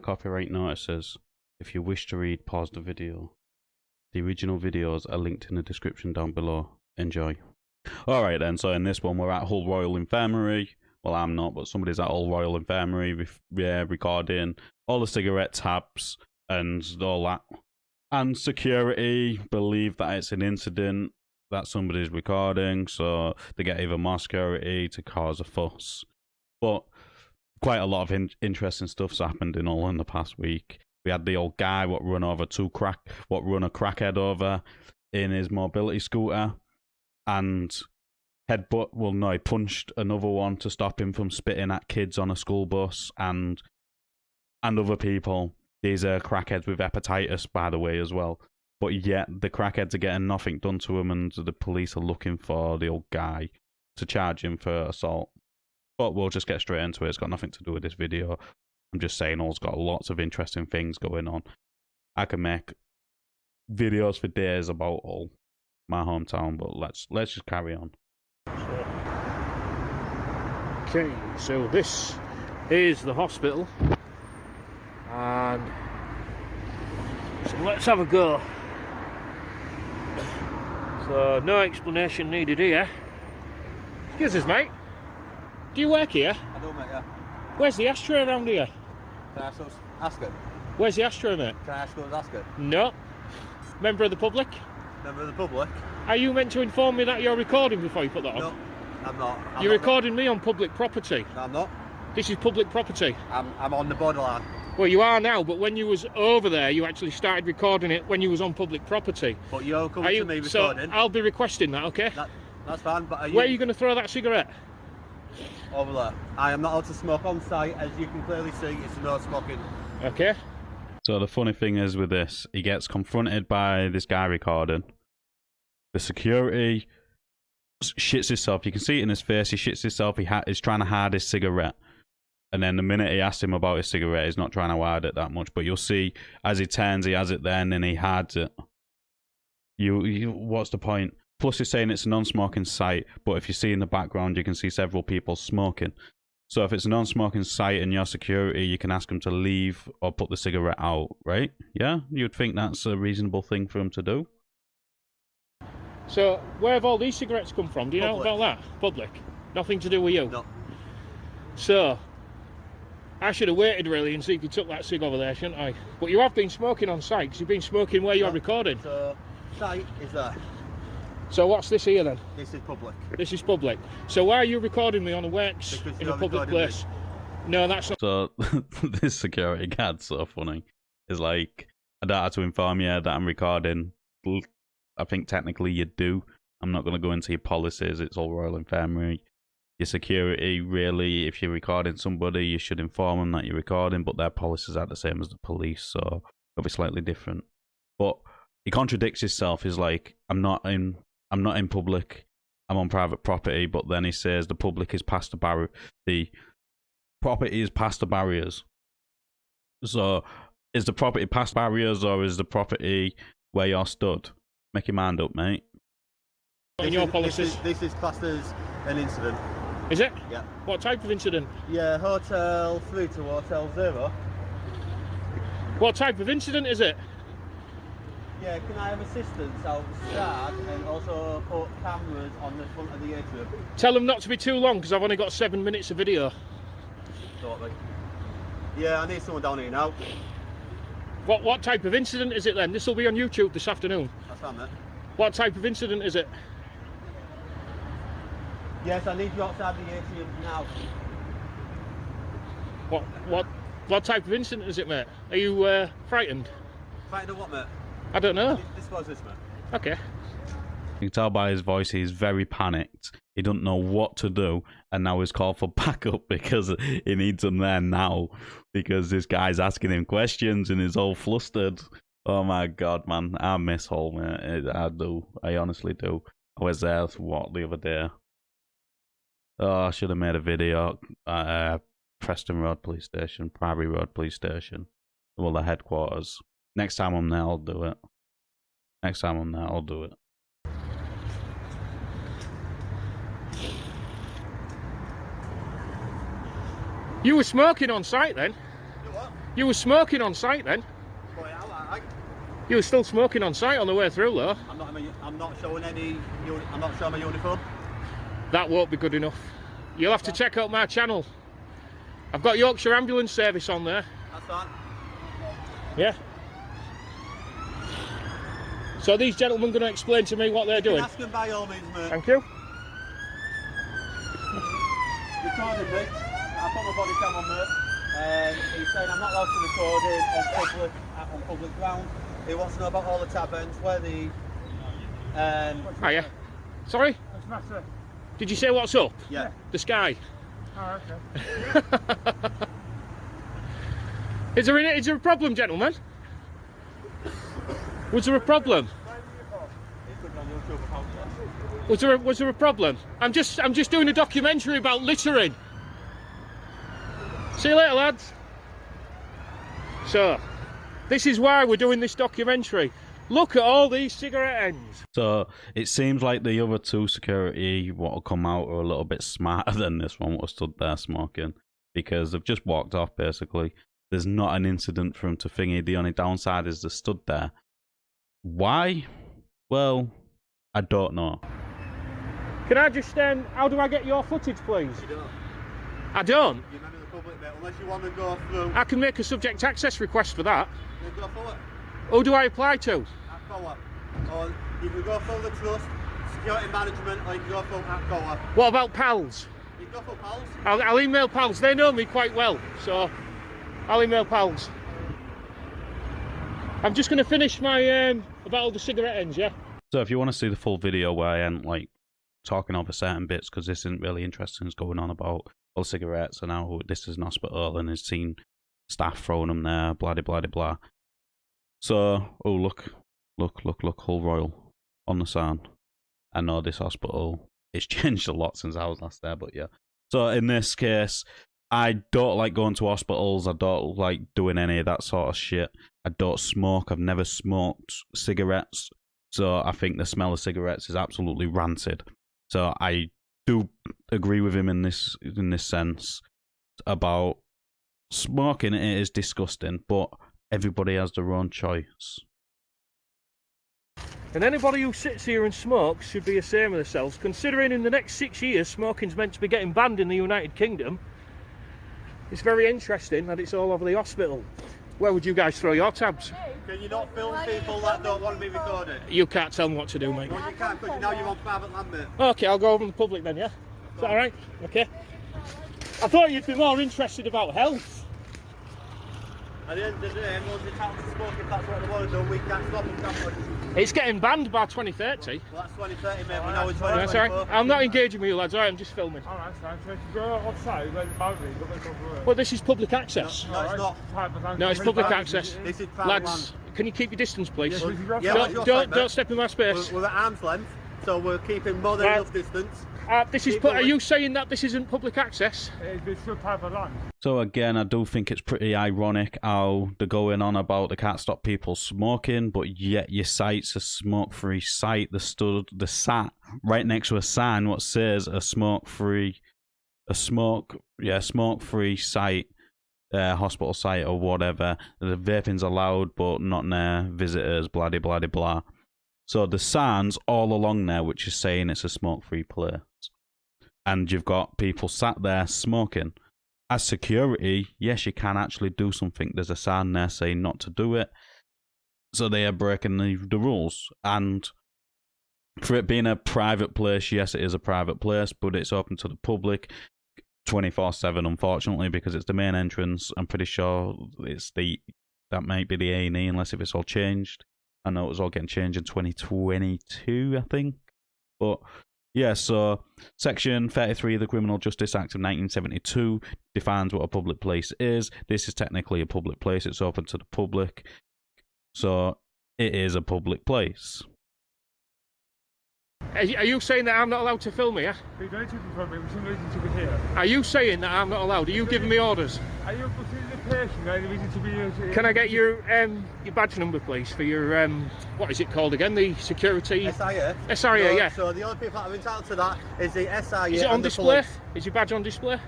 copyright notices. If you wish to read, pause the video. The original videos are linked in the description down below. Enjoy. Alright then, so in this one we're at Hull Royal Infirmary. Well, I'm not, but somebody's at Hull Royal Infirmary recording all the cigarette tabs and all that. And security believe that it's an incident that somebody's recording, so they get even more security to cause a fuss. But quite a lot of interesting stuff's happened in Hull in the past week. We had the old guy what run a crackhead over in his mobility scooter, and he punched another one to stop him from spitting at kids on a school bus and other people. These are crackheads with hepatitis, by the way, as well. But yet the crackheads are getting nothing done to him, and the police are looking for the old guy to charge him for assault. But we'll just get straight into it. It's got nothing to do with this video. I'm just saying, Hull's got lots of interesting things going on. I can make videos for days about Hull, my hometown, but let's just carry on. Okay, so this is the hospital, and so let's have a go. So no explanation needed here. Excuse us, mate. Do you work here? I do, mate, yeah. Where's the ashtray around here? Can I ask it? Where's the ashtray, mate? Can I ask it? No. Member of the public? Member of the public? Are you meant to inform me that you're recording before you put that on? No, I'm not. You're recording me on public property. No, I'm not. This is public property. I'm on the borderline. Well, you are now, but when you was over there, you actually started recording it when you was on public property. But you're coming to me recording. So I'll be requesting that, okay? That's fine, but where are you going to throw that cigarette? Over there. I am not allowed to smoke on site, as you can clearly see. It's no smoking. Okay. So the funny thing is with this, he gets confronted by this guy recording. The security shits himself. You can see it in his face. He shits himself. He's trying to hide his cigarette. And then the minute he asks him about his cigarette, he's not trying to hide it that much. But you'll see, as he turns, he has it there, and then he hides it. What's the point? Plus, he's saying it's a non-smoking site, but if you see in the background, you can see several people smoking. So if it's a non-smoking site and your security, you can ask them to leave or put the cigarette out, right? Yeah? You'd think that's a reasonable thing for him to do. So, where have all these cigarettes come from? Do you know about that? Public? Nothing to do with you? No. So, I should have waited really and see if you took that cig over there, shouldn't I? But you have been smoking on site, because you've been smoking where you're recording. So, site is there. So what's this here then? This is public. This is public. So why are you recording me on a works in a public place? No, that's not. So this security guard's so funny. It's like, I don't have to inform you that I'm recording. I think technically you do. I'm not going to go into your policies. It's all Royal Infirmary. Your security, really, if you're recording somebody, you should inform them that you're recording, but their policies are the same as the police, so it'll be slightly different. But he contradicts himself. He's like, I'm not in public, I'm on private property, but then he says the public is past the barrier, the property is past the barriers. So, is the property past barriers, or is the property where you're stood? Make your mind up, mate. In your policies? This is classed as an incident. Is it? Yeah. What type of incident? Yeah, Hotel 3 to Hotel 0. What type of incident is it? Yeah, can I have assistance outside and also put cameras on the front of the atrium? Tell them not to be too long, because I've only got 7 minutes of video. Totally. Yeah, I need someone down here now. What type of incident is it then? This will be on YouTube this afternoon. That's fine, mate. What type of incident is it? Yes, I need you outside the atrium now. What type of incident is it, mate? Are you frightened? Frightened of what, mate? I don't know. This was this, mate. Okay. You can tell by his voice he's very panicked. He doesn't know what to do, and now he's called for backup because he needs them there now, because this guy's asking him questions and he's all flustered. Oh my god, man. I miss Hull, mate. I do. I honestly do. I was there, the other day? Oh, I should have made a video. Preston Road Police Station, Priory Road Police Station. Well, the headquarters. Next time I'm there, I'll do it. Next time I'm there, I'll do it. You were smoking on site then? You what? You were smoking on site then? Boy, You were still smoking on site on the way through though. I'm not showing I'm not showing my uniform. That won't be good enough. You'll have to check out my channel. I've got Yorkshire Ambulance Service on there. That's fine. Yeah. So these gentlemen going to explain to me what they're doing. Ask them by all means, mate. Thank you. Recording me. I put my body cam on there. He's saying I'm not allowed to record him on public ground. He wants to know about all the taverns, where the... Hiya. Sorry? What's the matter? Did you say what's up? Yeah. The sky. Oh, okay. Is there a problem, gentlemen? Was there a problem? Was there a problem? I'm just doing a documentary about littering. See you later, lads. So, this is why we're doing this documentary. Look at all these cigarette ends. So it seems like the other two security what will come out are a little bit smarter than this one what stood there smoking, because they've just walked off basically. There's not an incident for them to thingy. The only downside is they stood there. Why? Well, I don't know. Can I just how do I get your footage, please? You don't. I don't. You remember the public bit, unless you want to go through. I can make a subject access request for that. Then go for it. Who do I apply to? ACOA. Or you can go through the trust, security management, or you can go through ACOA. What about PALS? You can go through PALS. I'll email PALS. They know me quite well, so I'll email PALS. I'm just going to finish my about all the cigarette ends, yeah? So if you want to see the full video where I am like talking over certain bits, because this isn't really interesting, it's going on about all cigarettes and how this is an hospital and has seen staff throwing them there, blah de blah de blah. So, oh look, Hull Royal on the sign. I know this hospital, it's changed a lot since I was last there, but yeah. So in this case, I don't like going to hospitals, I don't like doing any of that sort of shit. I don't smoke, I've never smoked cigarettes, so I think the smell of cigarettes is absolutely rancid. So I do agree with him in this sense about smoking. It is disgusting, but everybody has their own choice. And anybody who sits here and smokes should be ashamed of themselves, considering in the next 6 years smoking's meant to be getting banned in the United Kingdom. It's very interesting that it's all over the hospital. Where would you guys throw your tabs? Can you not film people that don't want to be recorded? You can't tell them what to do, mate. Well, you can't, because now you're on private land, mate. Okay, I'll go over in the public then, yeah? Is that alright? Okay. I thought you'd be more interested about health. At the end of the day, everyone's entitled to smoke if that's what they want to do. We can't stop them, can we? It's getting banned by 2030. Well, that's 2030, mate. We're now in Yeah, that's alright. 2024. I'm not engaging with you lads, alright, I'm just filming. Alright, fine. So if you go outside, where the boundary, you've got to go through it. Well, this is public access. No, it's not. Private land. No, it's public access. This is private Lads, land. can you keep your distance, please? Yes, we can Yeah, what's your side, mate? Don't step in my space. We're at arm's length, so we're keeping more than Right. enough distance. This is. Are you saying that this isn't public access? It's still private land. So again, I do think it's pretty ironic how they're going on about they can't stop people smoking, but yet your site's a smoke-free site. The sat right next to a sign what says a smoke-free site, hospital site or whatever. The vaping's allowed, but not near visitors. Blah de blah de blah. So the signs all along there, which is saying it's a smoke-free place, and you've got people sat there smoking. As security, yes, you can actually do something. There's a sign there saying not to do it. So they are breaking the rules. And for it being a private place, yes, it is a private place, but it's open to the public 24/7, unfortunately, because it's the main entrance. I'm pretty sure that might be the A&E, unless if it's all changed. I know it was all getting changed in 2022, I think. But yeah, so Section 33 of the Criminal Justice Act of 1972 defines what a public place is. This is technically a public place. It's open to the public. So it is a public place. Are you saying that I'm not allowed to film here? We don't take it from me, we shouldn't reason to be here. Are you saying that I'm not allowed? Are you giving me orders? Are you putting the patient any reason to be here? Can I get your badge number, please, for your, what is it called again? The security... SIA? SIA, yeah. So the only people that are entitled to that is the SIA. Is it on and the display? police. Is your badge on display?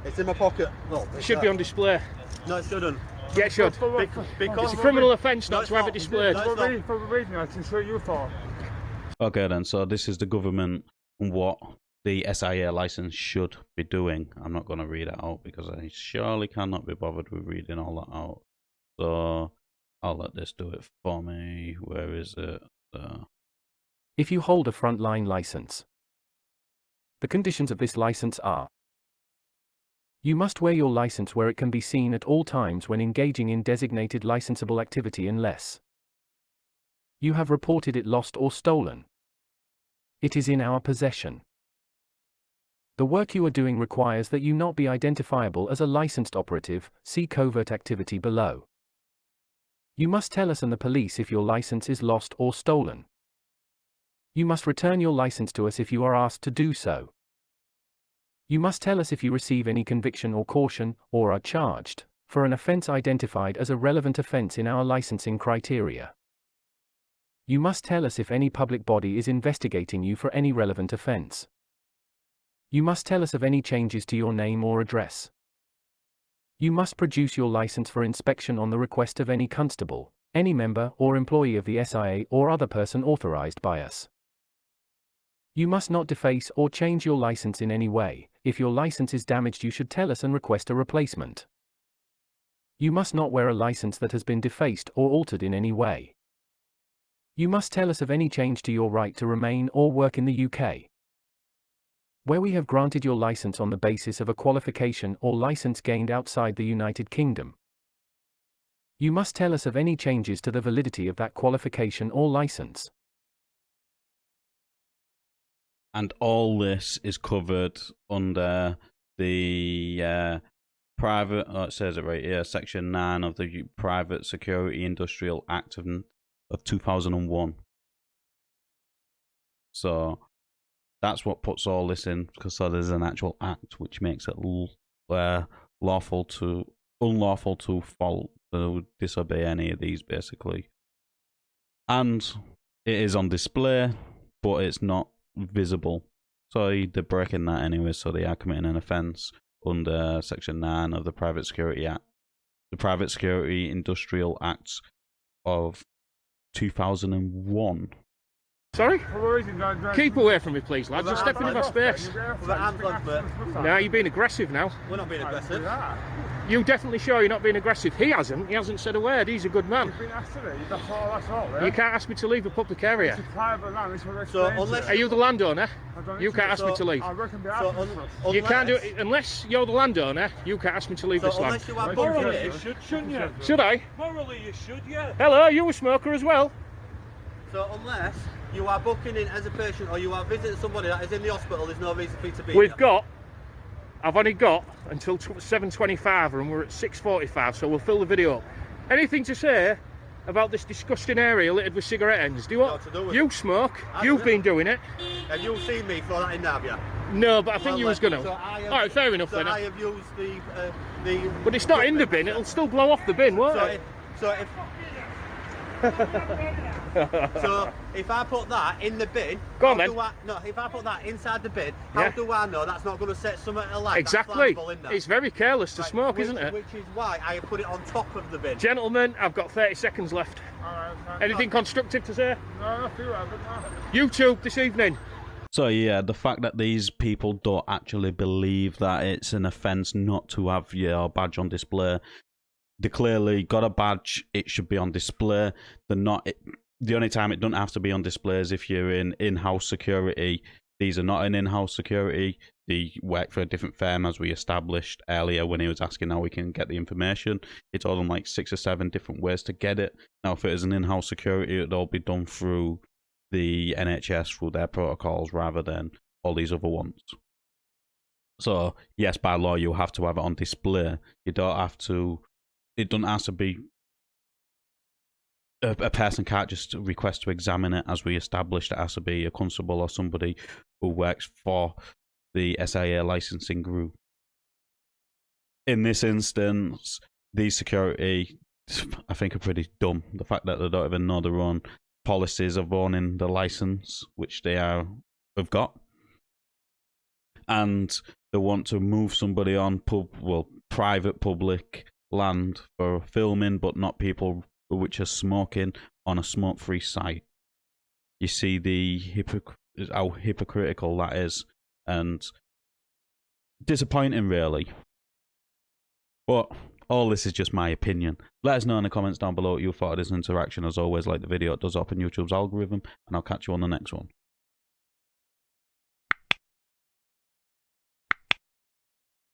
It's in my pocket. No, It should be on display. No, it shouldn't. Yeah, it should. Because It's a criminal offence No, not it's to have not. it displayed. No, it's not. For the reason I can show you for. Okay, then. So this is the government and what the SIA license should be doing. I'm not going to read it out because I surely cannot be bothered with reading all that out. So I'll let this do it for me. Where is it? If you hold a frontline license, the conditions of this license are: you must wear your license where it can be seen at all times when engaging in designated licensable activity unless you have reported it lost or stolen. It is in our possession. The work you are doing requires that you not be identifiable as a licensed operative, see covert activity below. You must tell us and the police if your license is lost or stolen. You must return your license to us if you are asked to do so. You must tell us if you receive any conviction or caution, or are charged for an offense identified as a relevant offense in our licensing criteria. You must tell us if any public body is investigating you for any relevant offense. You must tell us of any changes to your name or address. You must produce your license for inspection on the request of any constable, any member or employee of the SIA or other person authorized by us. You must not deface or change your license in any way. If your license is damaged, you should tell us and request a replacement. You must not wear a license that has been defaced or altered in any way. You must tell us of any change to your right to remain or work in the UK. Where we have granted your license on the basis of a qualification or license gained outside the United Kingdom. You must tell us of any changes to the validity of that qualification or license. And all this is covered under the private, it says it right here, Section 9 of the Private Security Industrial Act of 2001. So that's what puts all this in, because so there's an actual act which makes it unlawful to disobey any of these, basically. And it is on display, but it's not visible. So they're breaking that anyway, so they are committing an offence under Section 9 of the Private Security Act, the Private Security Industrial Act of 2001. Sorry? Keep away from me, please, lads. You're stepping in my space. Now you're being aggressive now. We're not being aggressive. You definitely sure you're not being aggressive? He hasn't. He hasn't said a word. He's a good man. You can't ask me to leave a public area. So unless Are you the landowner? You can't ask me to leave. You can't do it unless you're the landowner. You can't ask me to leave this land. unless you are Morally, you should, shouldn't you? Should I? Morally, you should, yeah. Hello, you a smoker as well? So unless you are booking in as a patient or you are visiting somebody that is in the hospital, there's no reason for you to be here. I've only got until 7:25 and we're at 6:45, so we'll fill the video up. Anything to say about this disgusting area littered with cigarette ends? Do you want? Not to do with You it. smoke. I You've do. been doing it. Have you seen me throw that in there, have you? No, but I think you was gonna. So I have, Alright, fair enough so then. I have used the But it's not in the bin. It'll still blow off the bin, won't So it? So if I put that in the bin, Go on, then. if I put that inside the bin, how do I know that's not going to set something alight? Exactly. That's flammable in there? It's very careless to Right, smoke, isn't it? Which is why I put it on top of the bin. Gentlemen, I've got 30 seconds left. Anything constructive to say? YouTube this evening. So yeah, the fact that these people don't actually believe that it's an offence not to have your badge on display. They clearly got a badge, it should be on display. The only time it doesn't have to be on display is if you're in-house security. These are not in in-house security. They work for a different firm, as we established earlier when he was asking how we can get the information. He told them like 6 or 7 different ways to get it. Now, if it is an in-house security, it'd all be done through the NHS, through their protocols, rather than all these other ones. So, yes, by law, you have to have it on display. You don't have to... It doesn't have to be... A person can't just request to examine it, as we established. It has to be a constable or somebody who works for the SIA licensing group. In this instance, these security, I think, are pretty dumb. The fact that they don't even know their own policies of owning the license, which they have got. And they want to move somebody on private, public, land for filming, but not people which are smoking on a smoke-free site. You see how hypocritical that is, and disappointing, really. But all this is just my opinion. Let us know in the comments down below what you thought of this interaction. As always, like the video, it does open YouTube's algorithm, and I'll catch you on the next one.